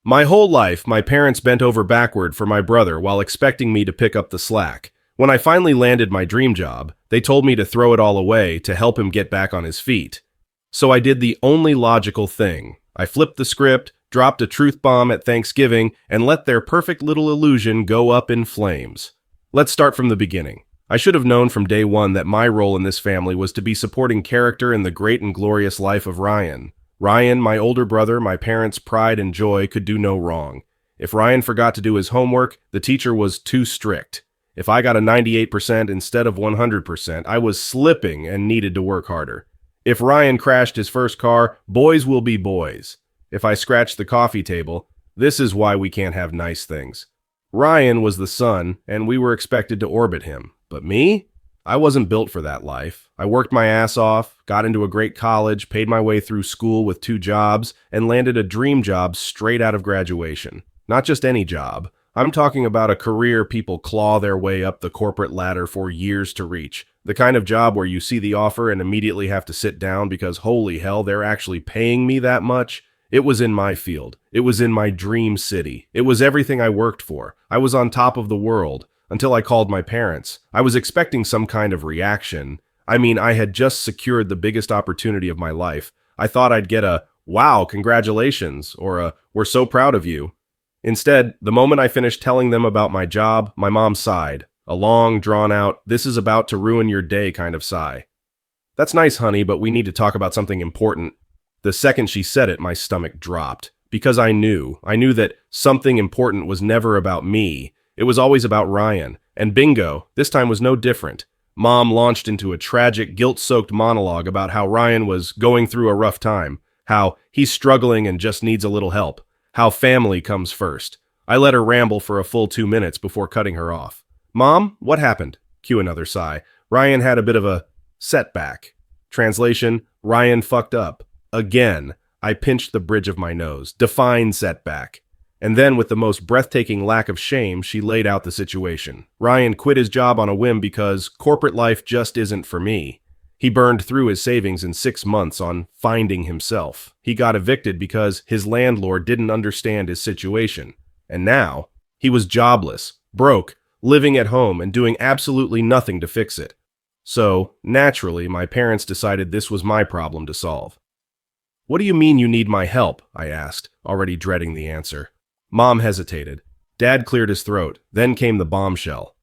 My whole life, my parents bent over backward for my brother while expecting me to pick up the slack. When I finally landed my dream job, they told me to throw it all away to help him get back on his feet. So I did the only logical thing. I flipped the script, dropped a truth bomb at Thanksgiving, and let their perfect little illusion go up in flames. Let's start from the beginning. I should have known from day one that my role in this family was to be supporting character in the great and glorious life of Ryan. Ryan, my older brother, my parents' pride and joy, could do no wrong. If Ryan forgot to do his homework, the teacher was too strict. If I got a 98% instead of 100%, I was slipping and needed to work harder. If Ryan crashed his first car, boys will be boys. If I scratched the coffee table, this is why we can't have nice things. Ryan was the sun, and we were expected to orbit him. But me? I wasn't built for that life. I worked my ass off, got into a great college, paid my way through school with 2 jobs, and landed a dream job straight out of graduation. Not just any job. I'm talking about a career people claw their way up the corporate ladder for years to reach. The kind of job where you see the offer and immediately have to sit down because holy hell, they're actually paying me that much. It was in my field. It was in my dream city. It was everything I worked for. I was on top of the world. Until I called my parents. I was expecting some kind of reaction. I mean, I had just secured the biggest opportunity of my life. I thought I'd get a, wow, congratulations, or a, we're so proud of you. Instead, the moment I finished telling them about my job, my mom sighed. A long, drawn-out, this is about to ruin your day kind of sigh. That's nice, honey, but we need to talk about something important. The second she said it, my stomach dropped. Because I knew that something important was never about me. It was always about Ryan. And bingo, this time was no different. Mom launched into a tragic, guilt-soaked monologue about how Ryan was going through a rough time, how he's struggling and just needs a little help, how family comes first. I let her ramble for a full 2 minutes before cutting her off. Mom, what happened? Cue another sigh. Ryan had a bit of a setback. Translation, Ryan fucked up. Again, I pinched the bridge of my nose. Define setback. And then, with the most breathtaking lack of shame, she laid out the situation. Ryan quit his job on a whim because corporate life just isn't for me. He burned through his savings in 6 months on finding himself. He got evicted because his landlord didn't understand his situation. And now, he was jobless, broke, living at home, and doing absolutely nothing to fix it. So, naturally, my parents decided this was my problem to solve. What do you mean you need my help? I asked, already dreading the answer. Mom hesitated. Dad cleared his throat. Then came the bombshell.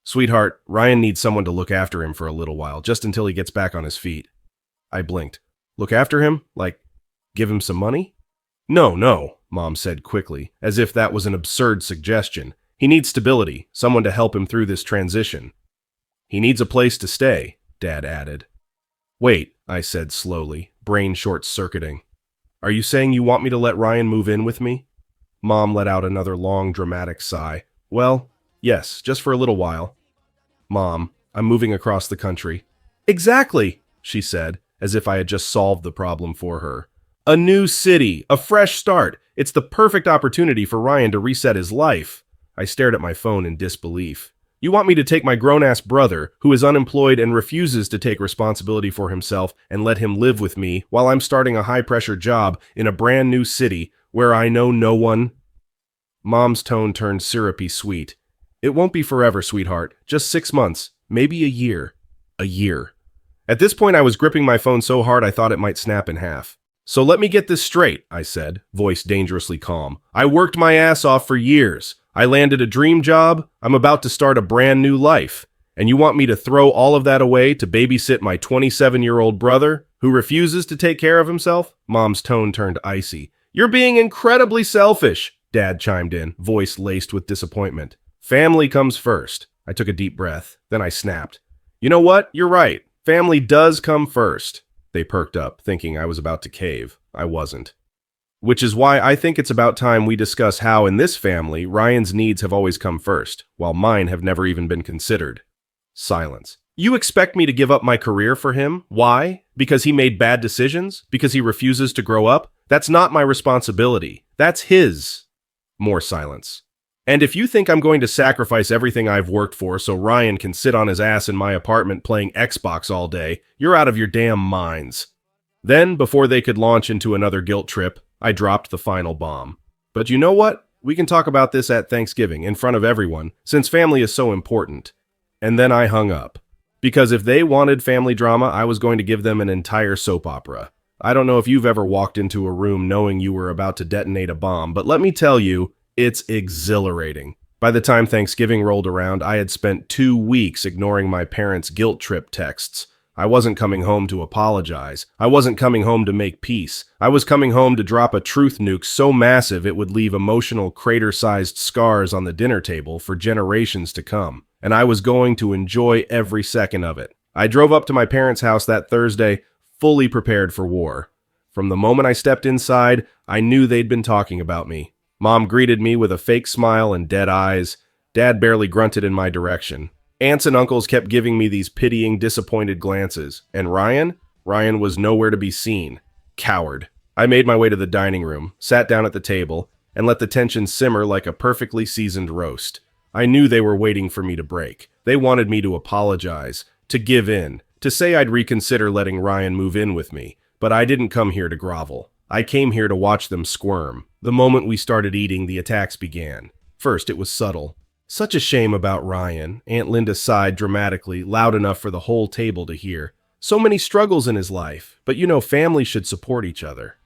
Sweetheart, Ryan needs someone to look after him for a little while, just until he gets back on his feet. I blinked. Look after him? Like, give him some money? No, Mom said quickly, as if that was an absurd suggestion. He needs stability, someone to help him through this transition. He needs a place to stay, Dad added. Wait, I said slowly, brain short-circuiting. Are you saying you want me to let Ryan move in with me? Mom let out another long, dramatic sigh. Well, yes, just for a little while. Mom, I'm moving across the country. Exactly, she said, as if I had just solved the problem for her. A new city, a fresh start. It's the perfect opportunity for Ryan to reset his life. I stared at my phone in disbelief. You want me to take my grown-ass brother, who is unemployed and refuses to take responsibility for himself, and let him live with me while I'm starting a high-pressure job in a brand new city where I know no one? Mom's tone turned syrupy sweet. It won't be forever, sweetheart. Just 6 months. Maybe a year. A year. At this point, I was gripping my phone so hard I thought it might snap in half. So let me get this straight, I said, voice dangerously calm. I worked my ass off for years. I landed a dream job. I'm about to start a brand new life. And you want me to throw all of that away to babysit my 27-year-old brother, who refuses to take care of himself? Mom's tone turned icy. You're being incredibly selfish, Dad chimed in, voice laced with disappointment. Family comes first. I took a deep breath. Then I snapped. You know what? You're right. Family does come first. They perked up, thinking I was about to cave. I wasn't. Which is why I think it's about time we discuss how, in this family, Ryan's needs have always come first, while mine have never even been considered. Silence. You expect me to give up my career for him? Why? Because he made bad decisions? Because he refuses to grow up? That's not my responsibility. That's his. More silence. And if you think I'm going to sacrifice everything I've worked for so Ryan can sit on his ass in my apartment playing Xbox all day, you're out of your damn minds. Then, before they could launch into another guilt trip, I dropped the final bomb. But you know what? We can talk about this at Thanksgiving in front of everyone, since family is so important. And then I hung up. Because if they wanted family drama, I was going to give them an entire soap opera. I don't know if you've ever walked into a room knowing you were about to detonate a bomb, but let me tell you, it's exhilarating. By the time Thanksgiving rolled around, I had spent 2 weeks ignoring my parents' guilt trip texts. I wasn't coming home to apologize. I wasn't coming home to make peace. I was coming home to drop a truth nuke so massive it would leave emotional crater-sized scars on the dinner table for generations to come. And I was going to enjoy every second of it. I drove up to my parents' house that Thursday, fully prepared for war. From the moment I stepped inside, I knew they'd been talking about me. Mom greeted me with a fake smile and dead eyes. Dad barely grunted in my direction. Aunts and uncles kept giving me these pitying, disappointed glances. And Ryan was nowhere to be seen. Coward. I made my way to the dining room, sat down at the table, and let the tension simmer like a perfectly seasoned roast. I knew they were waiting for me to break. They wanted me to apologize, to give in, to say I'd reconsider letting Ryan move in with me. But I didn't come here to grovel. I came here to watch them squirm. The moment we started eating, the attacks began. First, it was subtle. Such a shame about Ryan. Aunt Linda sighed dramatically, loud enough for the whole table to hear. So many struggles in his life, but family should support each other.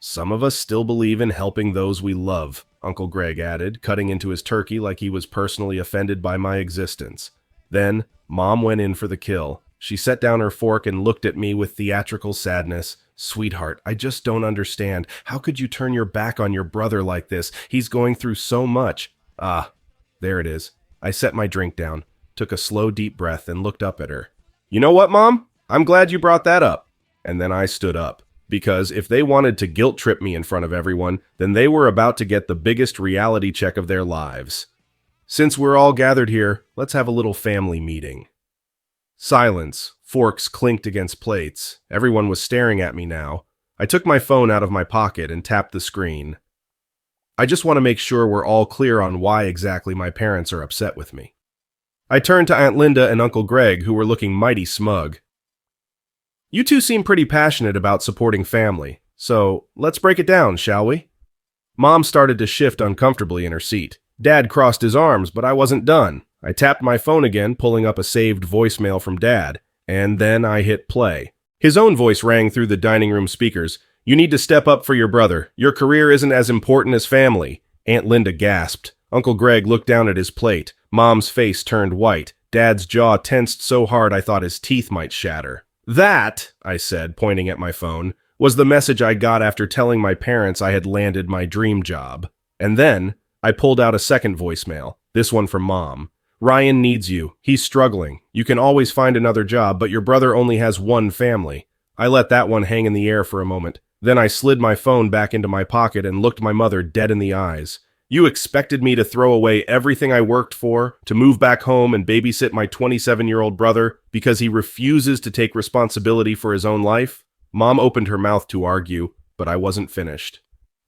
Some of us still believe in helping those we love, Uncle Greg added, cutting into his turkey like he was personally offended by my existence. Then, Mom went in for the kill. She set down her fork and looked at me with theatrical sadness. Sweetheart, I just don't understand. How could you turn your back on your brother like this? He's going through so much. Ah, there it is. I set my drink down, took a slow, deep breath, and looked up at her. You know what, Mom? I'm glad you brought that up. And then I stood up. Because if they wanted to guilt trip me in front of everyone, then they were about to get the biggest reality check of their lives. Since we're all gathered here, let's have a little family meeting. Silence. Forks clinked against plates. Everyone was staring at me now. I took my phone out of my pocket and tapped the screen. I just want to make sure we're all clear on why exactly my parents are upset with me. I turned to Aunt Linda and Uncle Greg, who were looking mighty smug. You two seem pretty passionate about supporting family, so let's break it down, shall we? Mom started to shift uncomfortably in her seat. Dad crossed his arms, but I wasn't done. I tapped my phone again, pulling up a saved voicemail from Dad, and then I hit play. His own voice rang through the dining room speakers. You need to step up for your brother. Your career isn't as important as family. Aunt Linda gasped. Uncle Greg looked down at his plate. Mom's face turned white. Dad's jaw tensed so hard I thought his teeth might shatter. That, I said, pointing at my phone, was the message I got after telling my parents I had landed my dream job. And then, I pulled out a second voicemail, this one from Mom. Ryan needs you. He's struggling. You can always find another job, but your brother only has one family. I let that one hang in the air for a moment. Then I slid my phone back into my pocket and looked my mother dead in the eyes. You expected me to throw away everything I worked for, to move back home and babysit my 27-year-old brother because he refuses to take responsibility for his own life? Mom opened her mouth to argue, but I wasn't finished.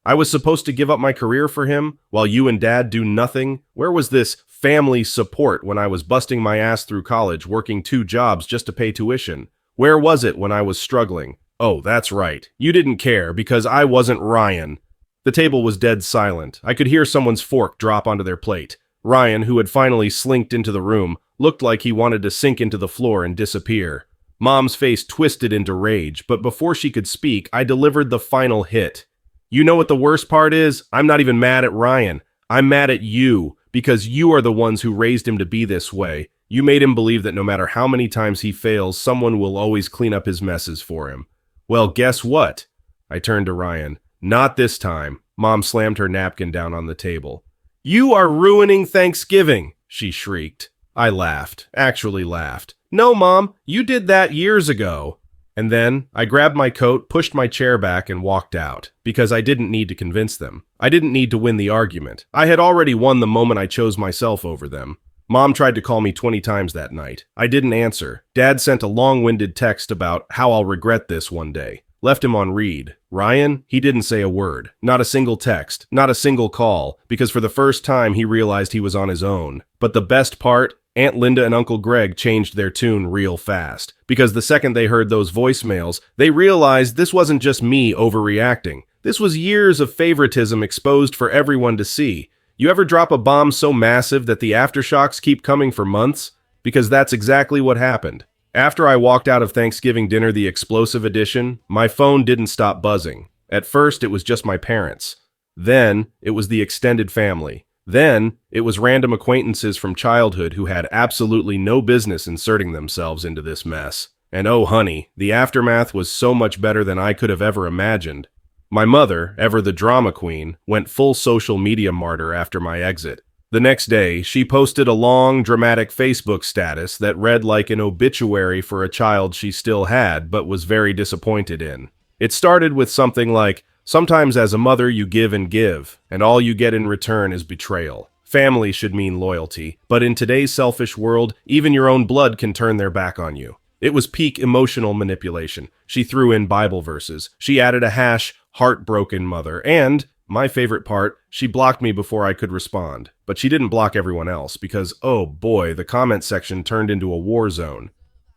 I was supposed to give up my career for him while you and Dad do nothing? Where was this family support when I was busting my ass through college, working 2 jobs just to pay tuition? Where was it when I was struggling? Oh, that's right. You didn't care because I wasn't Ryan. The table was dead silent. I could hear someone's fork drop onto their plate. Ryan, who had finally slinked into the room, looked like he wanted to sink into the floor and disappear. Mom's face twisted into rage, but before she could speak, I delivered the final hit. You know what the worst part is? I'm not even mad at Ryan. I'm mad at you, because you are the ones who raised him to be this way. You made him believe that no matter how many times he fails, someone will always clean up his messes for him. Well, guess what? I turned to Ryan. Not this time. Mom slammed her napkin down on the table. You are ruining Thanksgiving, she shrieked. I laughed, actually laughed. No, Mom, you did that years ago. And then I grabbed my coat, pushed my chair back, and walked out, because I didn't need to convince them. I didn't need to win the argument. I had already won the moment I chose myself over them. Mom tried to call me 20 times that night. I didn't answer. Dad sent a long-winded text about how I'll regret this one day. Left him on read. Ryan, he didn't say a word. Not a single text. Not a single call. Because for the first time, he realized he was on his own. But the best part? Aunt Linda and Uncle Greg changed their tune real fast. Because the second they heard those voicemails, they realized this wasn't just me overreacting. This was years of favoritism exposed for everyone to see. You ever drop a bomb so massive that the aftershocks keep coming for months? Because that's exactly what happened. After I walked out of Thanksgiving dinner, the explosive edition, my phone didn't stop buzzing. At first, it was just my parents. Then, it was the extended family. Then, it was random acquaintances from childhood who had absolutely no business inserting themselves into this mess. And oh honey, the aftermath was so much better than I could have ever imagined. My mother, ever the drama queen, went full social media martyr after my exit. The next day, she posted a long, dramatic Facebook status that read like an obituary for a child she still had but was very disappointed in. It started with something like, "Sometimes as a mother you give, and all you get in return is betrayal. Family should mean loyalty, but in today's selfish world, even your own blood can turn their back on you." It was peak emotional manipulation. She threw in Bible verses. She added a hash, heartbroken mother, and, my favorite part, she blocked me before I could respond. But she didn't block everyone else because, oh boy, the comment section turned into a war zone.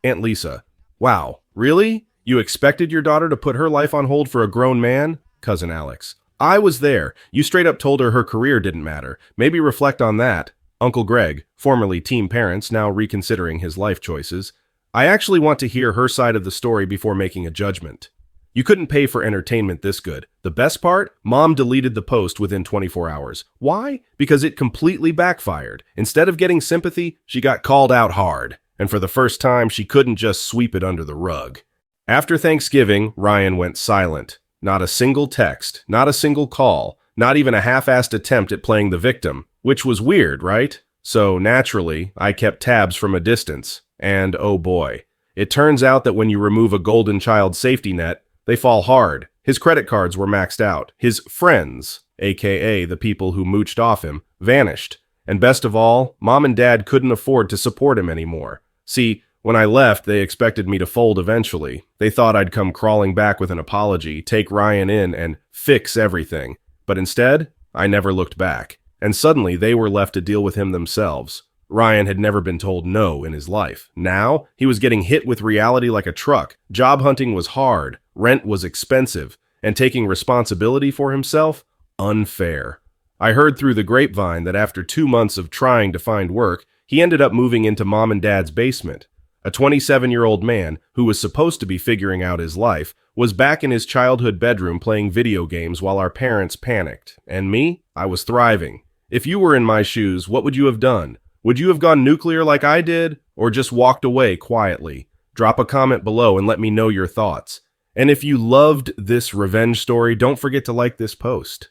Aunt Lisa: "Wow, really? You expected your daughter to put her life on hold for a grown man?" Cousin Alex: "I was there. You straight up told her career didn't matter. Maybe reflect on that." Uncle Greg, formerly Team Parents, now reconsidering his life choices: "I actually want to hear her side of the story before making a judgment. You couldn't pay for entertainment this good. The best part? Mom deleted the post within 24 hours. Why? Because it completely backfired. Instead of getting sympathy, she got called out hard. And for the first time, she couldn't just sweep it under the rug." After Thanksgiving, Ryan went silent. Not a single text, not a single call, not even a half-assed attempt at playing the victim, which was weird, right? So naturally, I kept tabs from a distance. And oh boy, it turns out that when you remove a golden child safety net, they fall hard. His credit cards were maxed out. His friends, aka the people who mooched off him, vanished. And best of all, Mom and Dad couldn't afford to support him anymore. See, when I left, they expected me to fold eventually. They thought I'd come crawling back with an apology, take Ryan in, and fix everything. But instead, I never looked back. And suddenly, they were left to deal with him themselves. Ryan had never been told no in his life. Now, he was getting hit with reality like a truck. Job hunting was hard, rent was expensive, and taking responsibility for himself? Unfair. I heard through the grapevine that after 2 months of trying to find work, he ended up moving into Mom and Dad's basement. A 27-year-old man, who was supposed to be figuring out his life, was back in his childhood bedroom playing video games while our parents panicked. And me? I was thriving. If you were in my shoes, what would you have done? Would you have gone nuclear like I did, or just walked away quietly? Drop a comment below and let me know your thoughts. And if you loved this revenge story, don't forget to like this post.